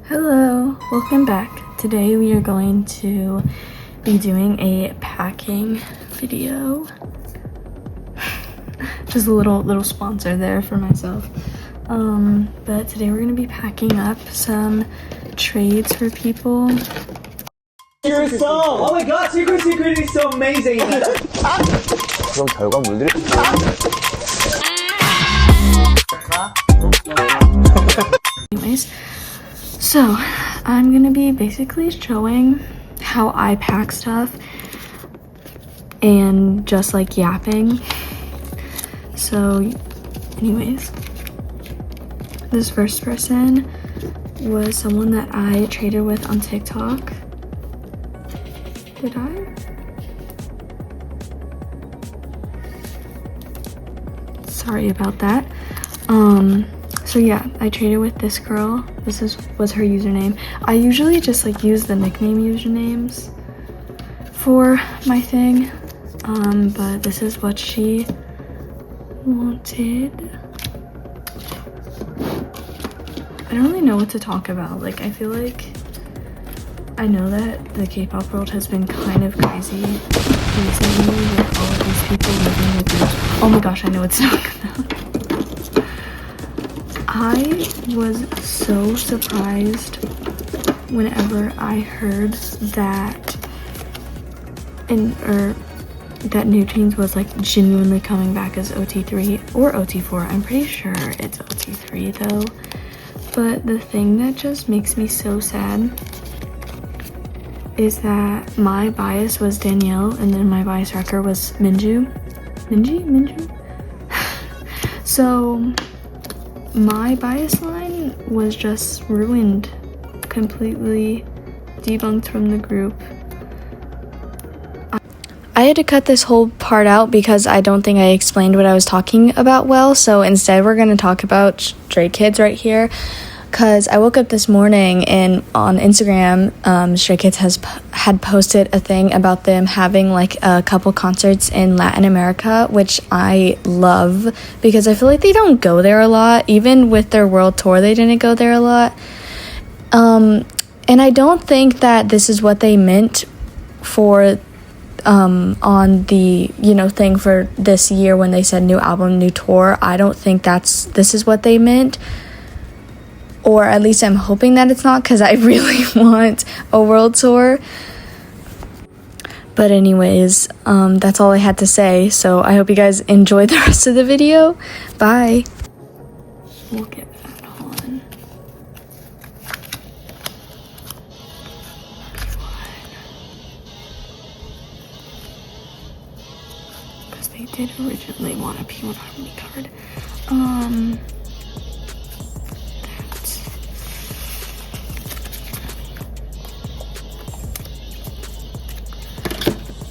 Hello, welcome back. Today we are going to be doing a packing video. Just a little sponsor there for myself. But today we're gonna be packing up some trades for people. You're so, oh my god, secret is so amazing. 그럼 결과물들이 Anyways, so I'm gonna be basically showing how I pack stuff and just like yapping. So anyways, this first person was someone that I traded with on TikTok. Did I? Sorry about that. So yeah, I traded with this girl. This was her username. I usually just like use the nickname usernames for my thing. But this is what she wanted. I don't really know what to talk about. Like, I feel like I know that the K-pop world has been kind of crazy recently with all of these people living in groups. Oh my gosh, I know what to talk about. I was so surprised whenever I heard that that New Jeans was like genuinely coming back as OT3 or OT4. I'm pretty sure it's OT3 though. But the thing that just makes me so sad is that my bias was Danielle and then my bias wrecker was Minju. So my bias line was just ruined, completely debunked from the group. I had to cut this whole part out because I don't think I explained what I was talking about well, so instead we're going to talk about Stray Kids right here. Because I woke up this morning and on Instagram, Stray Kids had posted a thing about them having like a couple concerts in Latin America, which I love because I feel like they don't go there a lot. Even with their world tour, they didn't go there a lot. And I don't think that this is what they meant for on the thing for this year when they said new album, new tour. I don't think this is what they meant. Or at least I'm hoping that it's not, because I really want a world tour. But anyways, that's all I had to say. So I hope you guys enjoyed the rest of the video. Bye. We'll get that on. Because they did originally want a P1 Harmony card.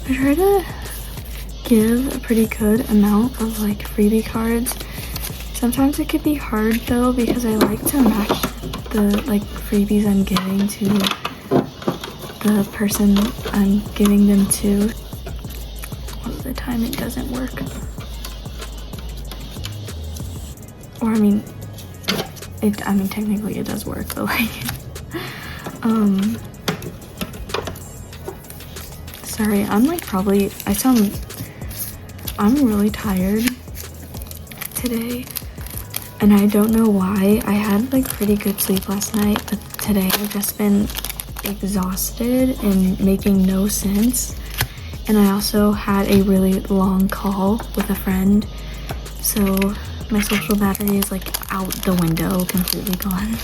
I try to give a pretty good amount of like freebie cards. Sometimes it could be hard though because I like to match the like freebies I'm giving to the person I'm giving them to. Most of the time it doesn't work. Or I mean technically it does work, but like sorry, I'm really tired today, and I don't know why. I had like pretty good sleep last night, but today I've just been exhausted and making no sense. And I also had a really long call with a friend, so my social battery is like out the window, completely gone.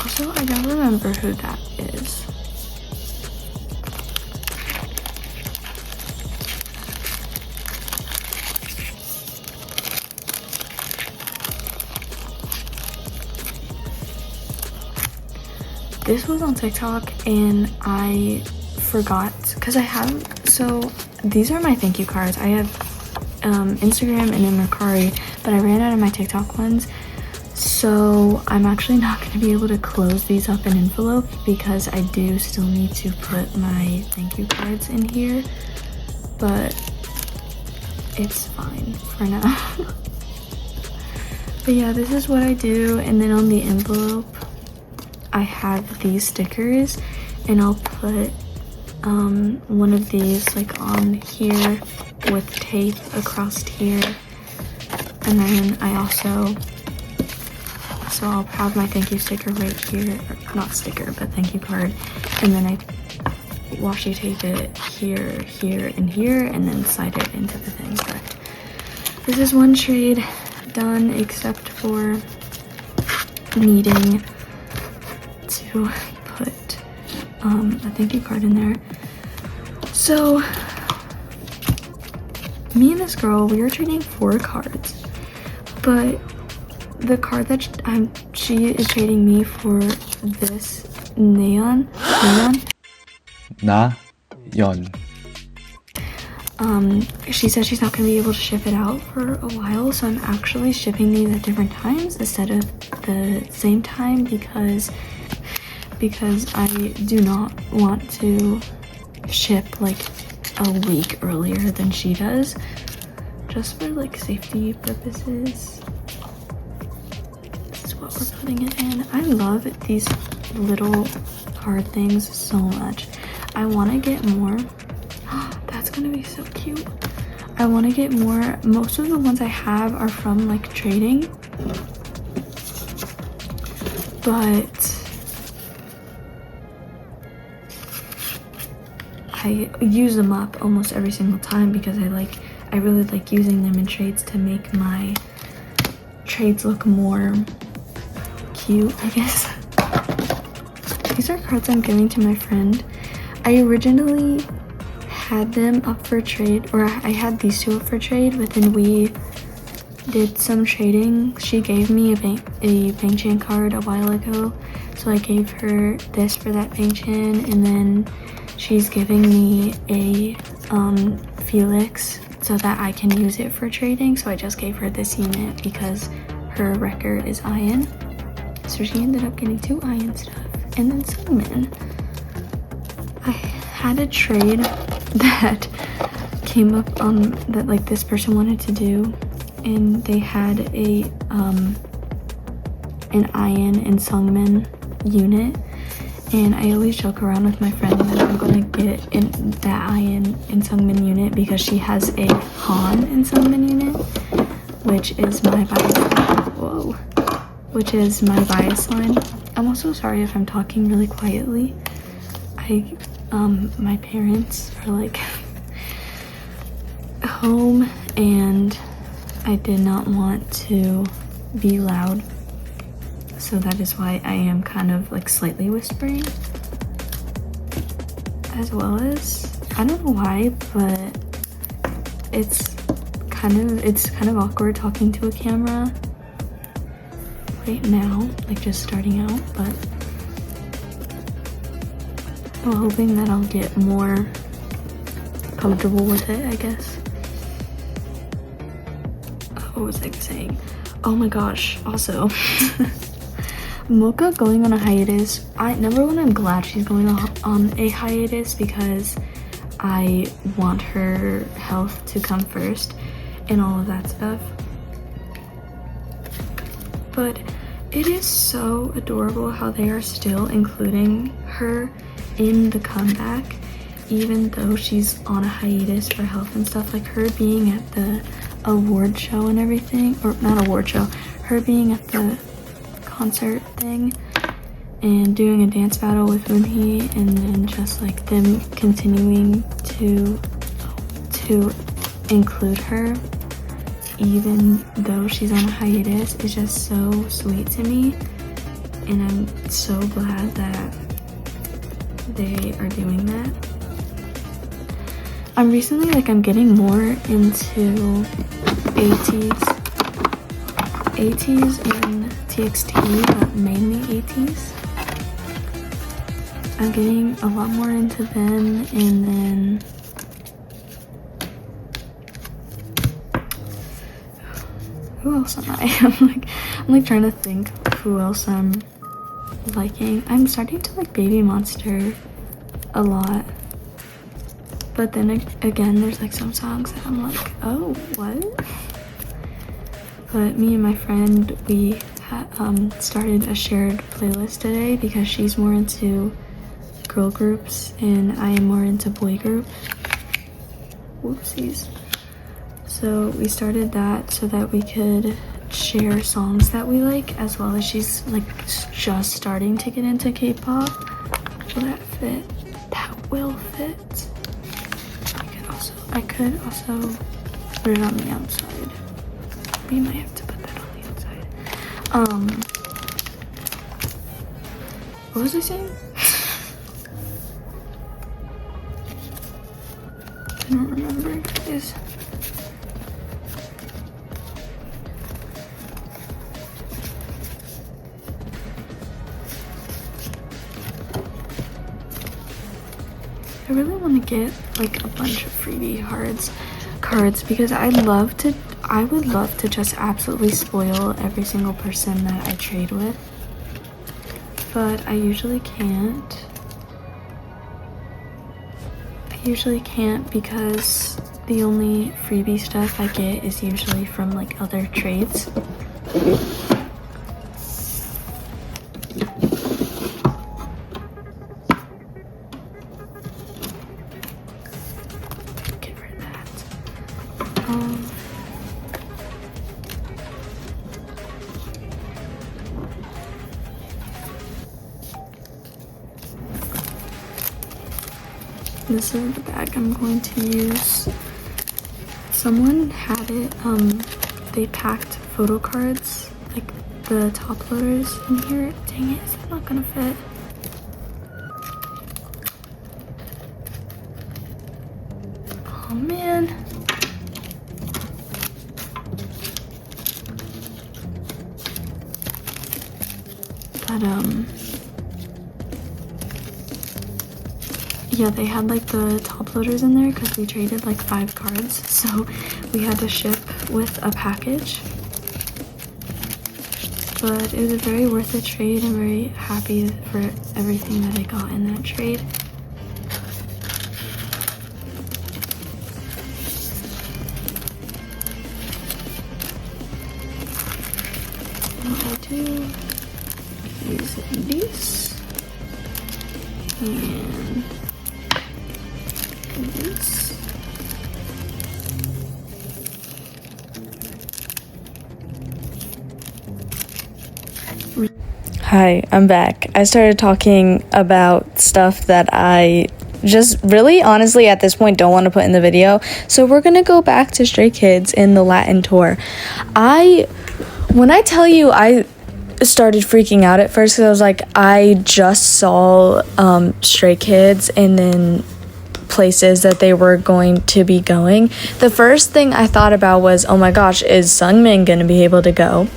Also, I don't remember who that is. This was on TikTok and I forgot because so these are my thank you cards. I have Instagram and then Mercari, but I ran out of my TikTok ones. So I'm actually not going to be able to close these up in envelopes because I do still need to put my thank you cards in here. but it's fine for now. But yeah, this is what I do. And then on the envelope, I have these stickers, and I'll put one of these like on here with tape across here. And then I also, so I'll have my thank you sticker right here, or not sticker, but thank you card. And then I washi tape it here, here, and here, and then slide it into the thing. But this is one trade done, except for needing to put a thank you card in there. So me and this girl, we were trading 4 cards, but the card that she is trading me for this neon. She said she's not going to be able to ship it out for a while, so I'm actually shipping these at different times instead of the same time because I do not want to ship like a week earlier than she does, just for like safety purposes. This is what we're putting it in. I love these little card things so much. I want to get more. That's gonna be so cute. I want to get more. Most of the ones I have are from like trading, but I use them up almost every single time because I really like using them in trades to make my trades look more cute, I guess. These are cards I'm giving to my friend. I originally had them up for trade, or I had these 2 up for trade, but then we did some trading. She gave me a Bang Chan card a while ago, so I gave her this for that Bang Chan, and then she's giving me a Felix so that I can use it for trading, so I just gave her this unit because her record is Iron. So she ended up getting 2 Iron stuff, and then Summon. I had a trade that came up that like this person wanted to do, and they had an Iron and Sungmin unit, and I always joke around with my friend that I'm gonna get in that Iron and Sungmin unit because she has a Han and Sungmin unit, which is my bias line. I'm also sorry if I'm talking really quietly. My parents are like home, and I did not want to be loud, so that is why I am kind of like slightly whispering, as well as I don't know why, but it's kind of awkward talking to a camera right now, like just starting out, but I'm hoping that I'll get more comfortable with it, I guess. What was I saying? Oh my gosh, also Mocha going on a hiatus. Number one, I'm glad she's going on a hiatus because I want her health to come first and all of that stuff. But it is so adorable how they are still including her in the comeback, even though she's on a hiatus for health and stuff. Like her being at the award show and everything, or not award show, her being at the concert thing and doing a dance battle with Eunhee, and then just like them continuing to include her even though she's on a hiatus is just so sweet to me, and I'm so glad that they are doing that. I'm recently I'm getting more into ATs and TXT, but mainly ATs. I'm getting a lot more into them, and then who else am I? I'm trying to think who else I'm liking. I'm starting to like Baby Monster a lot, but then again, there's like some songs that I'm like, oh, what? But me and my friend, we started a shared playlist today because she's more into girl groups and I am more into boy groups. Whoopsies. So we started that so that we could share songs that we like, as well as she's like just starting to get into K-pop. Will that fit? That will fit. I could also put it on the outside. We might have to put that on the outside. What was I saying? I don't remember, guys. I really want to get like a bunch of freebie cards because I would love to just absolutely spoil every single person that I trade with, but I usually can't. Because the only freebie stuff I get is usually from like other trades. Get rid of that. This is the bag I'm going to use. Someone had it, they packed photo cards, like the top loaders in here. Dang it, it's not gonna fit. Oh man. But yeah, they had like the top loaders in there because we traded like 5 cards, so we had to ship with a package. But it was a very worth it trade. I'm very happy for everything that I got in that trade. What I do is this and this. Hi, I'm back. I started talking about stuff that I just really honestly at this point don't want to put in the video. So we're gonna go back to Stray Kids in the Latin tour. When I tell you I started freaking out at first because I was like, I just saw Stray Kids and then places that they were going to be going. The first thing I thought about was, oh my gosh, is Sungmin gonna be able to go?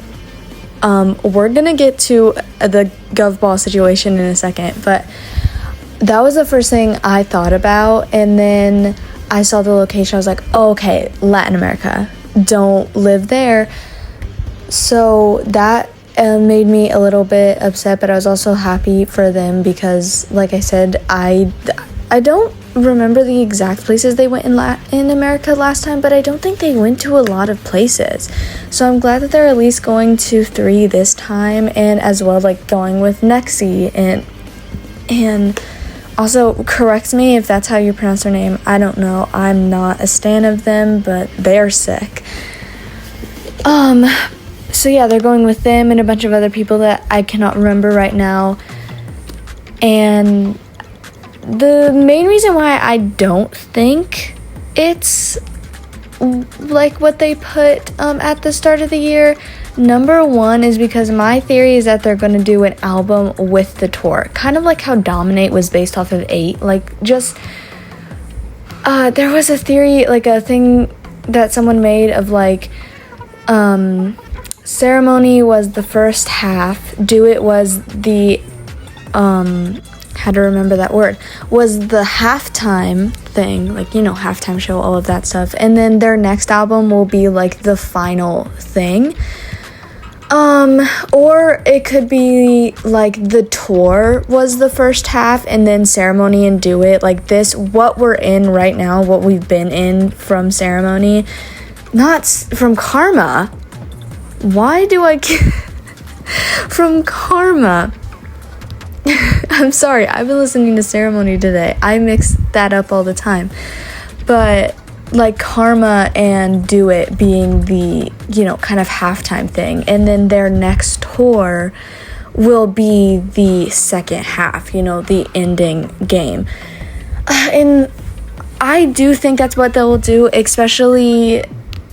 We're gonna get to the Govball situation in a second, but that was the first thing I thought about. And then I saw the location. I was like, oh, okay, Latin America, don't live there. So that made me a little bit upset, but I was also happy for them because, like I said, I don't remember the exact places they went in America last time, but I don't think they went to a lot of places. So I'm glad that they're at least going to 3 this time, and as well like going with Nexi and also correct me if that's how you pronounce their name. I don't know. I'm not a stan of them, but they are sick. So yeah, they're going with them and a bunch of other people that I cannot remember right now. And the main reason why I don't think it's like what they put at the start of the year, number one, is because my theory is that they're going to do an album with the tour, kind of like how Dominate was based off of 8. Like, just there was a theory, like a thing that someone made of like Ceremony was the first half, Do It was the had to remember that word, was the halftime thing, like, you know, halftime show, all of that stuff, and then their next album will be like the final thing. Or it could be like the tour was the first half and then ceremony and do it. Like this, what we're in right now, what we've been in from ceremony, not from karma. Why do I from karma? I'm sorry, I've been listening to ceremony today. I mix that up all the time. But like karma and do it being the, kind of halftime thing. And then their next tour will be the second half, the ending game. And I do think that's what they'll do, especially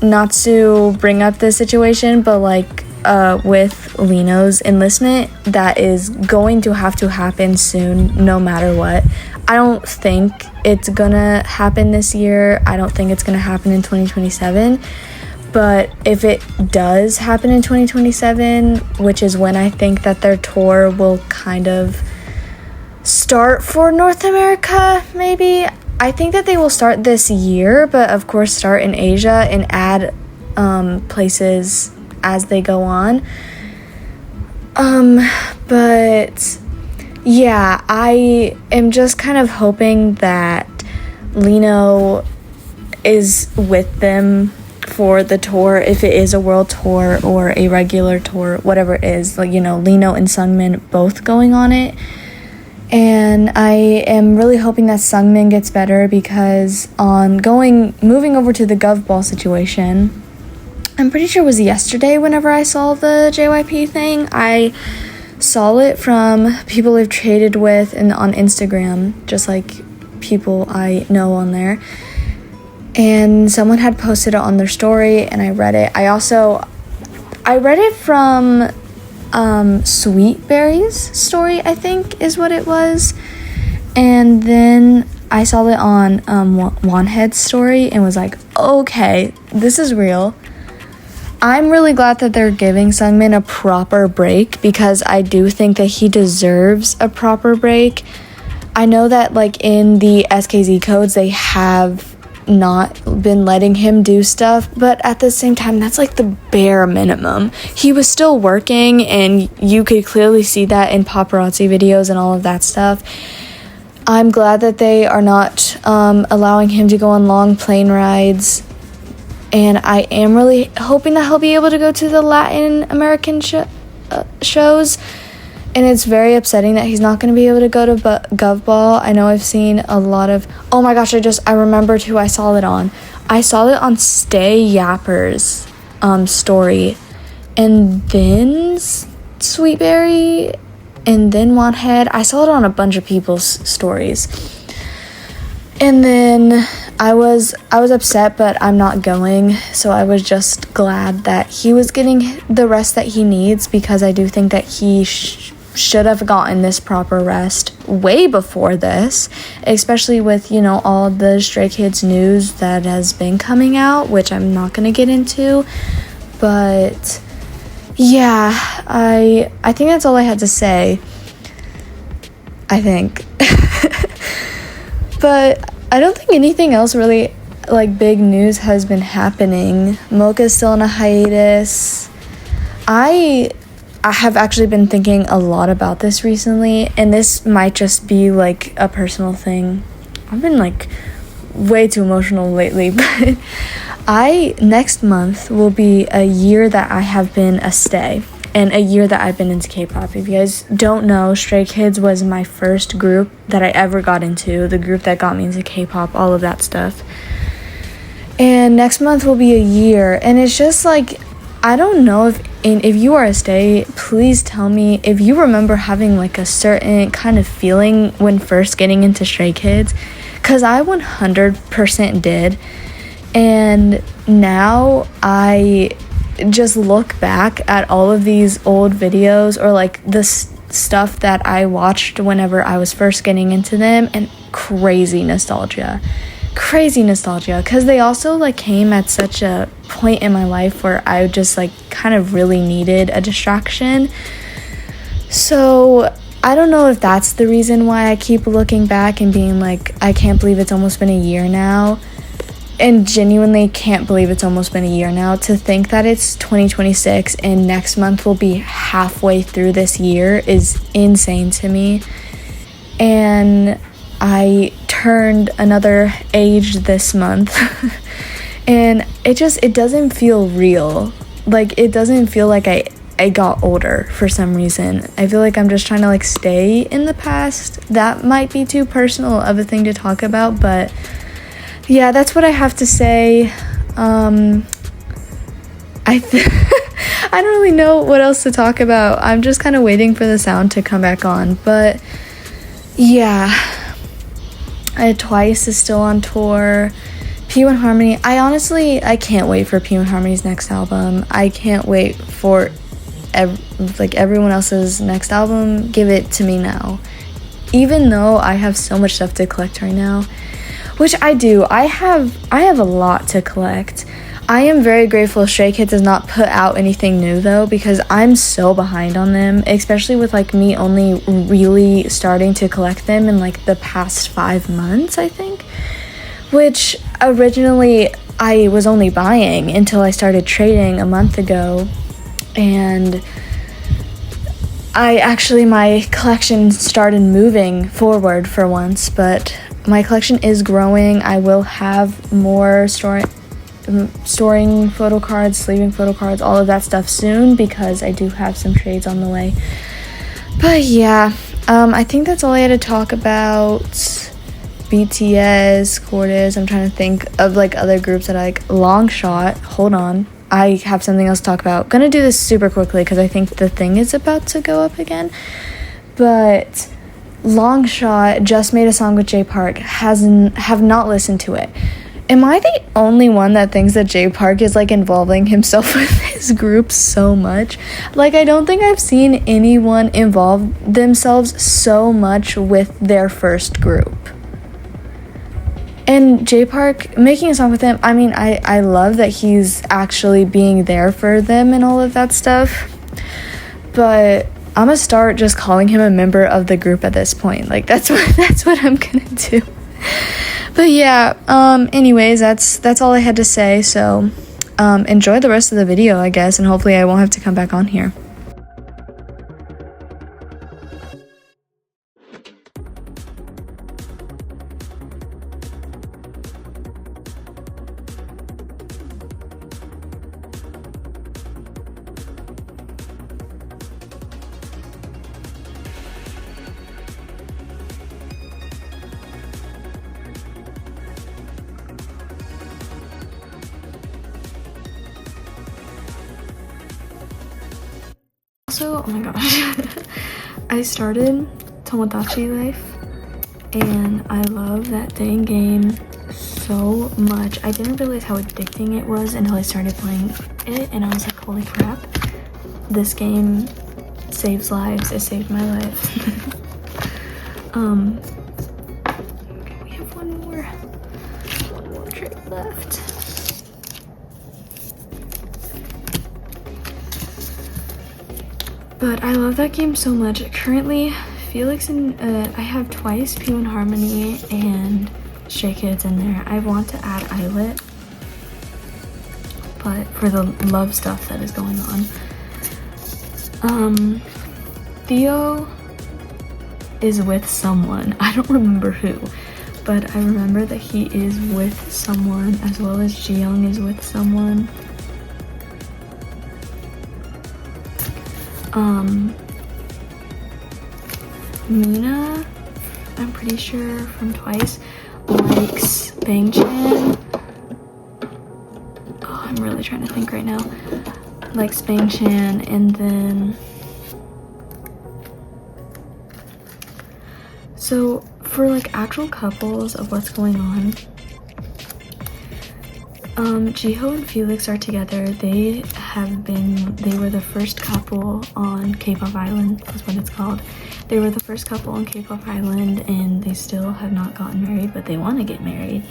not to bring up this situation, but like with Lino's enlistment, that is going to have to happen soon, no matter what. I don't think it's gonna happen this year. I don't think it's gonna happen in 2027. But if it does happen in 2027, which is when I think that their tour will kind of start for North America, maybe. I think that they will start this year, but of course start in Asia and add places as they go on. But yeah, I am just kind of hoping that Lino is with them for the tour, if it is a world tour or a regular tour, whatever it is, like, Lino and Sungmin both going on it. And I am really hoping that Sungmin gets better, because moving over to the Gov Ball situation, I'm pretty sure it was yesterday whenever I saw the JYP thing. I saw it from people I've traded with on Instagram, just like people I know on there. And someone had posted it on their story, and I read it. I read it from Sweetberry's story, I think is what it was. And then I saw it on Wanhead's story and was like, okay, this is real. I'm really glad that they're giving Sungmin a proper break, because I do think that he deserves a proper break. I know that like in the SKZ codes they have not been letting him do stuff, but at the same time that's like the bare minimum. He was still working, and you could clearly see that in paparazzi videos and all of that stuff. I'm glad that they are not allowing him to go on long plane rides. And I am really hoping that he'll be able to go to the Latin American shows. And it's very upsetting that he's not going to be able to go to Gov Ball. I know I've seen a lot of... Oh my gosh, I remembered who I saw it on. I saw it on Stay Yapper's story. And then Sweetberry. And then Wanhead. I saw it on a bunch of people's stories. And then I was upset, but I'm not going. So I was just glad that he was getting the rest that he needs, because I do think that he should have gotten this proper rest way before this, especially with, all the Stray Kids news that has been coming out, which I'm not going to get into. But yeah, I think that's all I had to say. I think. But I don't think anything else really, like, big news has been happening. Mocha's still on a hiatus. I have actually been thinking a lot about this recently, and this might just be, like, a personal thing. I've been, like, way too emotional lately, but next month will be a year that I have been a stay. And a year that I've been into K-pop. If you guys don't know, Stray Kids was my first group that I ever got into. The group that got me into K-pop, all of that stuff. And next month will be a year. And it's just like, I don't know if you are a stay, please tell me if you remember having like a certain kind of feeling when first getting into Stray Kids. Because I 100% did. And now I just look back at all of these old videos, or like the stuff that I watched whenever I was first getting into them, and crazy nostalgia, because they also like came at such a point in my life where I just like kind of really needed a distraction. So I don't know if that's the reason why I keep looking back and being like, I can't believe it's almost been a year now. and genuinely can't believe it's almost been a year now. To think that it's 2026 and next month will be halfway through this year is insane to me. And I turned another age this month and it doesn't feel real. Like, it doesn't feel like I got older for some reason. I feel like I'm just trying to like stay in the past. That might be too personal of a thing to talk about, but yeah, that's what I have to say. I don't really know what else to talk about. I'm just kind of waiting for the sound to come back on. But yeah, Twice is still on tour. P1 Harmony, I can't wait for P1 Harmony's next album. I can't wait for everyone else's next album. Give it to me now. Even though I have so much stuff to collect right now, which I do. I have a lot to collect. I am very grateful Stray Kids has not put out anything new though, because I'm so behind on them, especially with like me only really starting to collect them in like the past 5 months, I think. Which originally I was only buying until I started trading a month ago, and my collection started moving forward for once, but my collection is growing. I will have more storing photo cards, sleeving photo cards, all of that stuff soon, because I do have some trades on the way. But yeah, I think that's all I had to talk about. BTS, Cordes, I'm trying to think of like other groups that I like. Long Shot, hold on, I have something else to talk about. Gonna do this super quickly because I think the thing is about to go up again. But Long Shot just made a song with Jay Park. Have not listened to it. Am I the only one that thinks that Jay Park is like involving himself with his group so much? Like, I don't think I've seen anyone involve themselves so much with their first group. And Jay Park making a song with him, I mean, I love that he's actually being there for them and all of that stuff. But I'm gonna start just calling him a member of the group at this point. Like, that's what I'm gonna do. But yeah, anyways, that's all I had to say. So enjoy the rest of the video, I guess, and hopefully I won't have to come back on here. Also, oh my gosh, I started Tomodachi Life, and I love that dang game so much. I didn't realize how addicting it was until I started playing it, and I was like, holy crap, this game saves lives. It saved my life. Okay, we have one more trick left. But I love that game so much. Currently, Felix and I have Twice, P1 Harmony, and Stray Kids in there. I want to add Islet, but for the love stuff that is going on. Theo is with someone. I don't remember who, but I remember that he is with someone, as well as Jiyoung is with someone. Mina, I'm pretty sure from Twice, likes Bang Chan. Oh, I'm really trying to think right now. Likes Bang Chan, and then so for like actual couples of what's going on, Jiho and Felix are together. They were the first couple on K-Pop Island, that's what it's called. They were the first couple on K-Pop Island, and they still have not gotten married, but they want to get married.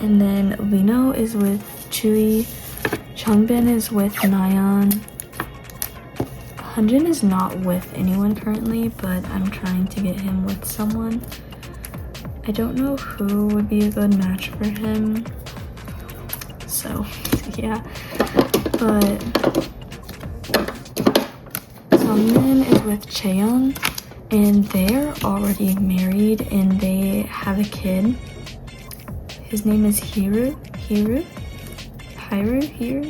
And then Lino is with Chewy, Changbin is with Nayeon. Hyunjin is not with anyone currently, but I'm trying to get him with someone. I don't know who would be a good match for him. so yeah. But Sungmin is with Chaeyoung, and they're already married and they have a kid. His name is Hiru,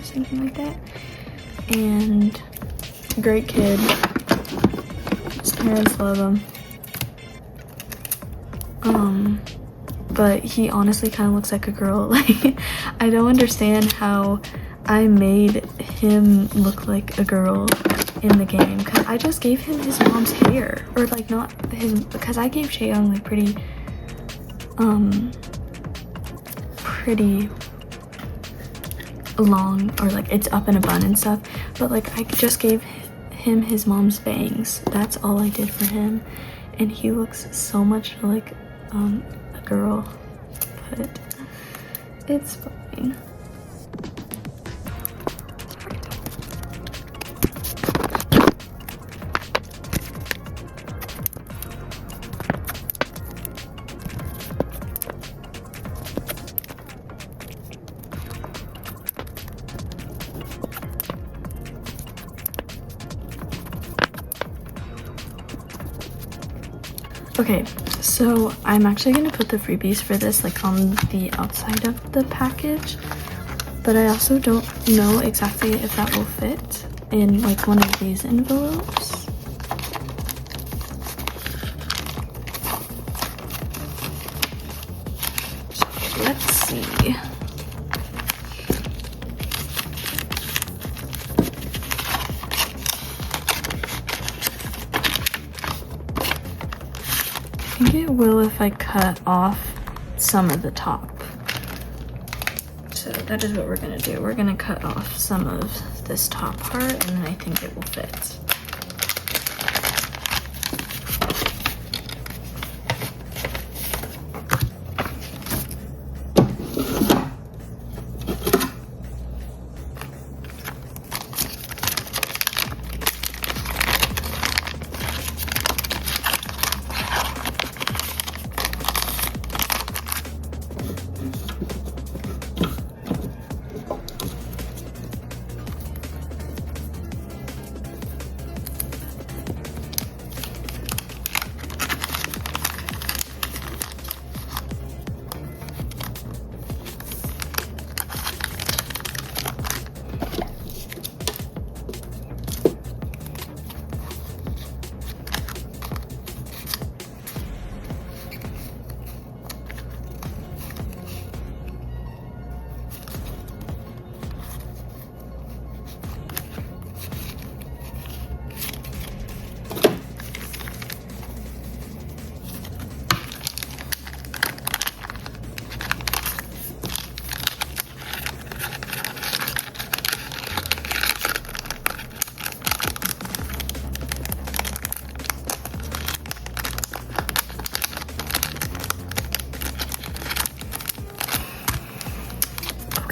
something like that. And great kid. His parents love him. But he honestly kind of looks like a girl. Like, I don't understand how I made him look like a girl in the game, because I just gave him his mom's hair, or like not his, because I gave Chaeyoung like pretty long, or like it's up in a bun and stuff, but like I just gave him his mom's bangs. That's all I did for him, and he looks so much like a girl, but it's fine. Okay, so I'm actually gonna put the freebies for this like on the outside of the package, but I also don't know exactly if that will fit in like one of these envelopes. So let's see. I think it will if I cut off some of the top. So that is what we're gonna do. We're gonna cut off some of this top part, and then I think it will fit.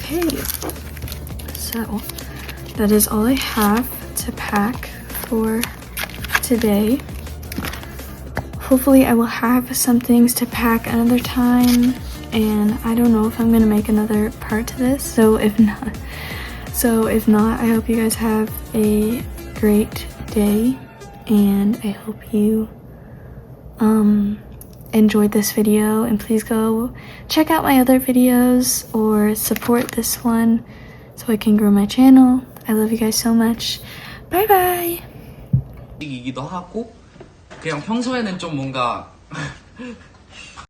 Okay, so that is all I have to pack for today. Hopefully I will have some things to pack another time, and I don't know if I'm gonna make another part to this, so if not, I hope you guys have a great day, and I hope you enjoyed this video, and please go check out my other videos or support this one so I can grow my channel. I love you guys so much. Bye bye. 이기도 하고 그냥 평소에는 좀 뭔가